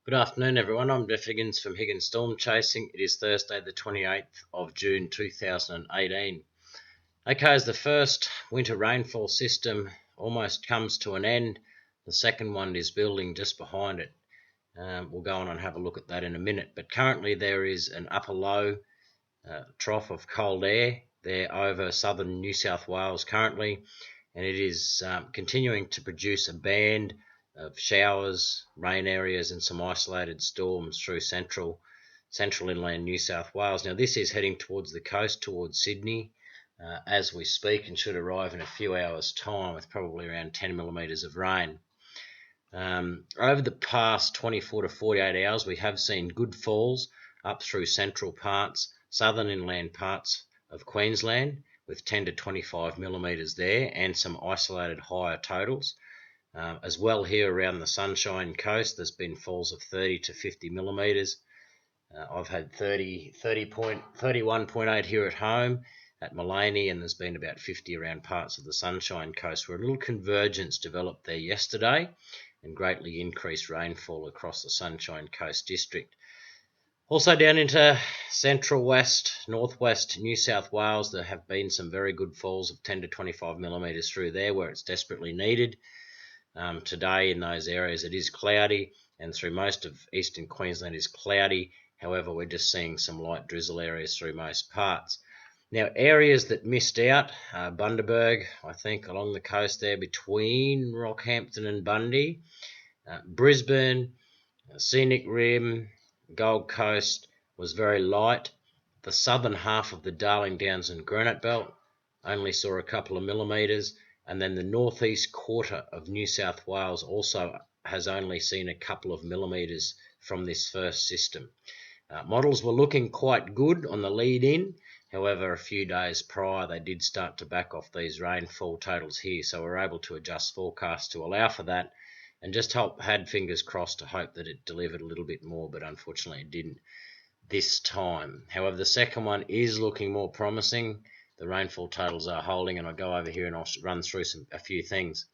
Good afternoon, everyone. I'm Jeff Higgins from Higgins Storm Chasing. It is Thursday, the 28th of June 2018. Okay, as the first winter rainfall system almost comes to an end, the second one is building just behind it. We'll go on and have a look at that in a minute. But currently, there is an upper low trough of cold air there over southern New South Wales currently, and it is continuing to produce a band of showers, rain areas, and some isolated storms through central inland New South Wales. Now, this is heading towards the coast, towards Sydney, as we speak, and should arrive in a few hours' time with probably around 10 millimetres of rain. Over the past 24 to 48 hours, we have seen good falls up through central parts, southern inland parts of Queensland, with 10 to 25 millimetres there, and some isolated higher totals. As well here around the Sunshine Coast, there's been falls of 30 to 50 millimetres. I've had 31.8 here at home at Mullaney, and there's been about 50 around parts of the Sunshine Coast, where a little convergence developed there yesterday and greatly increased rainfall across the Sunshine Coast district. Also down into central west, northwest New South Wales, there have been some very good falls of 10 to 25 millimetres through there where it's desperately needed. Today in those areas it is cloudy, and through most of eastern Queensland is cloudy. However, we're just seeing some light drizzle areas through most parts. Now, areas that missed out, Bundaberg, I think, along the coast there between Rockhampton and Bundy, Brisbane, Scenic Rim, Gold Coast was very light. The southern half of the Darling Downs and Granite Belt only saw a couple of millimetres, and then the northeast quarter of New South Wales also has only seen a couple of millimetres from this first system. Models were looking quite good on the lead in. However, a few days prior, they did start to back off these rainfall totals here, so we're able to adjust forecasts to allow for that, and just had fingers crossed to hope that it delivered a little bit more, but unfortunately it didn't this time. However, the second one is looking more promising. The rainfall totals are holding, and I'll go over here and I'll run through a few things.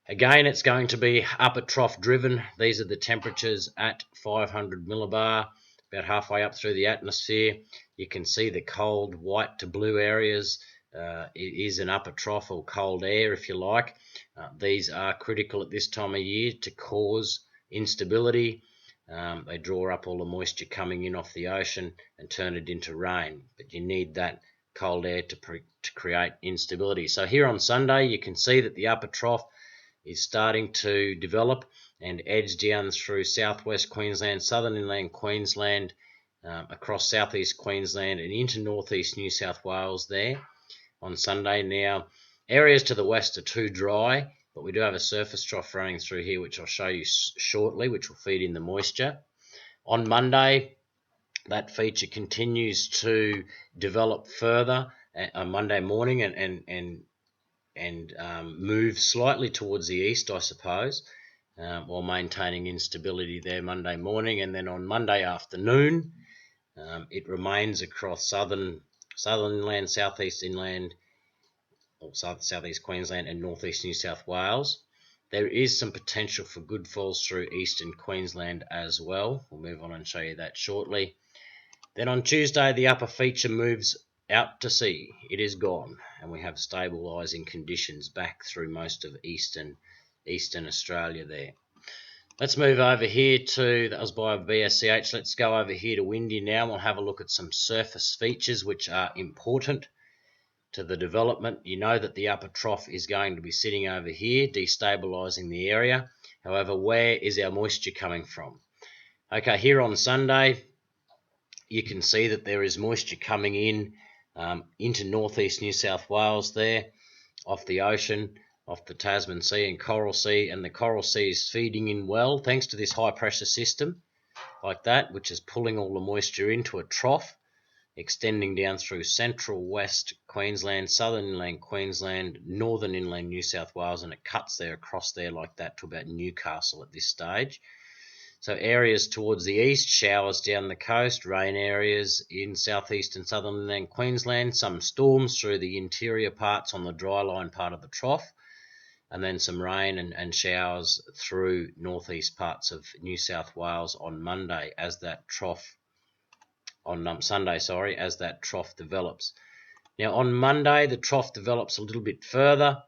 Again, it's going to be upper trough driven. These are the temperatures at 500 millibar, about halfway up through the atmosphere. You can see the cold white to blue areas. It is an upper trough, or cold air if you like. These are critical at this time of year to cause instability. They draw up all the moisture coming in off the ocean and turn it into rain, but you need that cold air to create instability. So here on Sunday you can see that the upper trough is starting to develop and edge down through southwest Queensland, southern inland Queensland, across southeast Queensland and into northeast New South Wales there on Sunday. Now, areas to the west are too dry, but we do have a surface trough running through here, which I'll show you shortly, which will feed in the moisture. On Monday, that feature continues to develop further on Monday morning and move slightly towards the east, I suppose, while maintaining instability there Monday morning. And then on Monday afternoon, it remains across southern inland, southeast inland, or southeast Queensland and northeast New South Wales. There is some potential for good falls through eastern Queensland as well. We'll move on and show you that shortly. Then on Tuesday, the upper feature moves out to sea. It is gone, and we have stabilising conditions back through most of eastern Australia there. Let's move over here to, that was by BSCH, let's go over here to Windy now, and we'll have a look at some surface features which are important to the development. You know that the upper trough is going to be sitting over here, destabilising the area. However, where is our moisture coming from? Okay, here on Sunday, you can see that there is moisture coming in into northeast New South Wales there, off the ocean, off the Tasman Sea and Coral Sea, and the Coral Sea is feeding in well thanks to this high pressure system like that, which is pulling all the moisture into a trough, extending down through central west Queensland, southern inland Queensland, northern inland New South Wales, and it cuts there across there like that to about Newcastle at this stage. So areas towards the east, showers down the coast, rain areas in southeast and southern inland Queensland, some storms through the interior parts on the dry line part of the trough. and then some rain and showers through northeast parts of New South Wales on Monday as that trough on Sunday, as that trough develops. Now on Monday the trough develops a little bit further.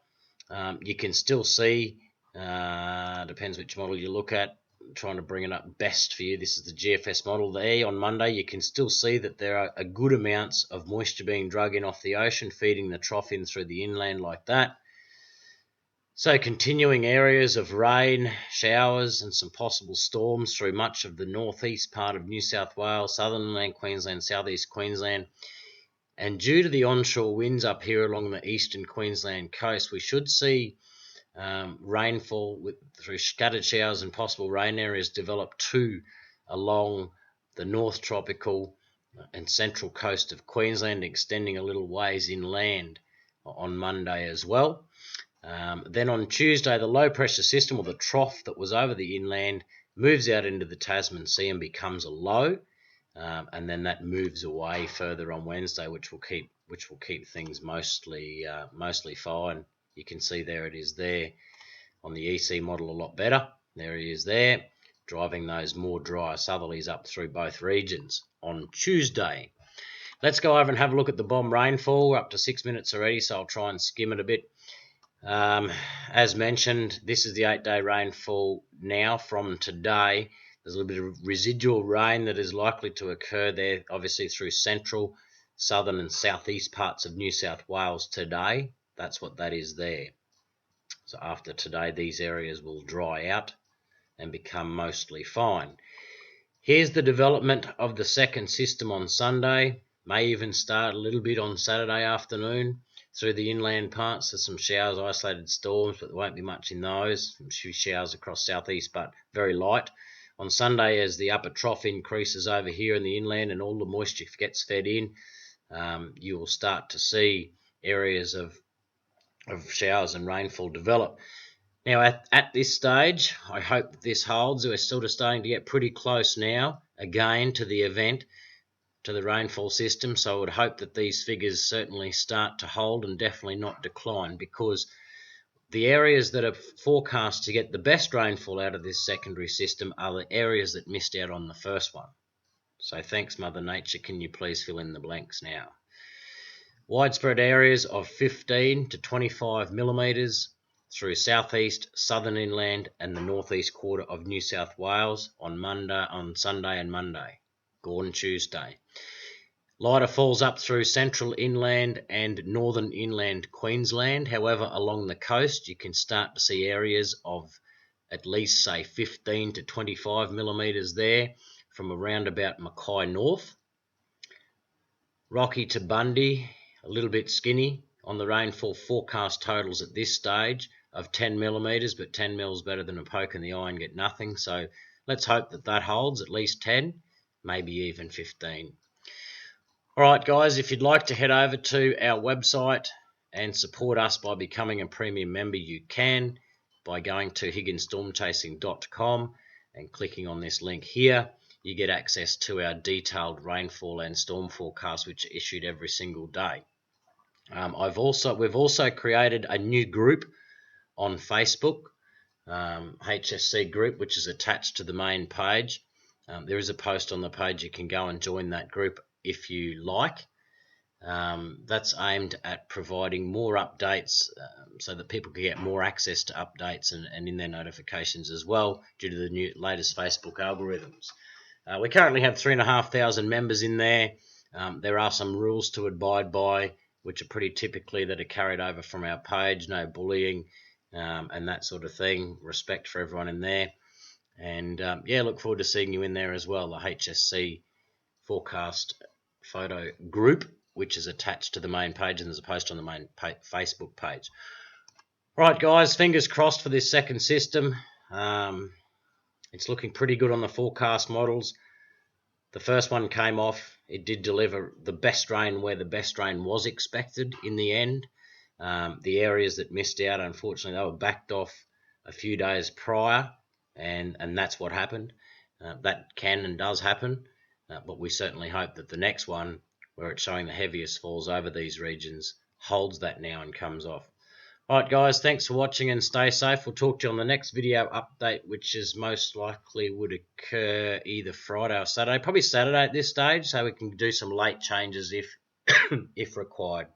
You can still see, depends which model you look at, I'm trying to bring it up best for you. This is the GFS model there. On Monday you can still see that there are a good amounts of moisture being drug in off the ocean, feeding the trough in through the inland like that. So continuing areas of rain, showers and some possible storms through much of the northeast part of New South Wales, southern inland Queensland, southeast Queensland. And due to the onshore winds up here along the eastern Queensland coast, we should see rainfall through scattered showers and possible rain areas develop too along the north tropical and central coast of Queensland, extending a little ways inland on Monday as well. Then on Tuesday, the low pressure system, or the trough that was over the inland, moves out into the Tasman Sea and becomes a low, and then that moves away further on Wednesday, which will keep things mostly fine. You can see there it is there on the EC model a lot better. There he is there, driving those more dry southerlies up through both regions on Tuesday. Let's go over and have a look at the bomb rainfall. We're up to 6 minutes already, so I'll try and skim it a bit. As mentioned, this is the 8-day rainfall now from today. There's a little bit of residual rain that is likely to occur there, obviously through central, southern and southeast parts of New South Wales today. That's what that is there. So after today, these areas will dry out and become mostly fine. Here's the development of the second system on Sunday. May even start a little bit on Saturday afternoon through the inland parts. There's some showers, isolated storms, but there won't be much in those. Some few showers across southeast, but very light. On Sunday, as the upper trough increases over here in the inland and all the moisture gets fed in, you will start to see areas of showers and rainfall develop. Now at this stage, I hope that this holds. We're sort of starting to get pretty close now, again, to the event, to the rainfall system, so I would hope that these figures certainly start to hold and definitely not decline, because the areas that are forecast to get the best rainfall out of this secondary system are the areas that missed out on the first one. So thanks, Mother Nature. Can you please fill in the blanks now? Widespread areas of 15 to 25 millimetres through southeast, southern inland and the northeast quarter of New South Wales on Sunday and Monday. Gone Tuesday. Lighter falls up through central inland and northern inland Queensland. However, along the coast you can start to see areas of at least, say, 15 to 25 millimetres there from around about Mackay North. Rocky to Bundy, a little bit skinny on the rainfall forecast totals at this stage of 10 millimetres, but 10 mils better than a poke in the eye and get nothing. So let's hope that that holds, at least 10, maybe even 15. Alright guys, if you'd like to head over to our website and support us by becoming a premium member, you can by going to higginsstormchasing.com and clicking on this link here. You get access to our detailed rainfall and storm forecasts, which are issued every single day. We've also created a new group on Facebook, HSC group, which is attached to the main page. There is a post on the page. You can go and join that group if you like. That's aimed at providing more updates so that people can get more access to updates and in their notifications as well, due to the latest Facebook algorithms. We currently have 3,500 members in there. There are some rules to abide by, which are pretty typically that are carried over from our page. No bullying and that sort of thing. Respect for everyone in there. And yeah, look forward to seeing you in there as well. The HSC forecast photo group, which is attached to the main page, and there's a post on the main Facebook page. Right guys, fingers crossed for this second system. It's looking pretty good on the forecast models. The first one came off. It did deliver the best rain where the best rain was expected in the end. The areas that missed out, unfortunately, they were backed off a few days prior, and that's what happened. That can and does happen, but we certainly hope that the next one, where it's showing the heaviest falls over these regions, holds that now and comes off. Alright guys, thanks for watching and stay safe. We'll talk to you on the next video update, which is most likely would occur either Friday or Saturday. Probably Saturday at this stage, so we can do some late changes if if required.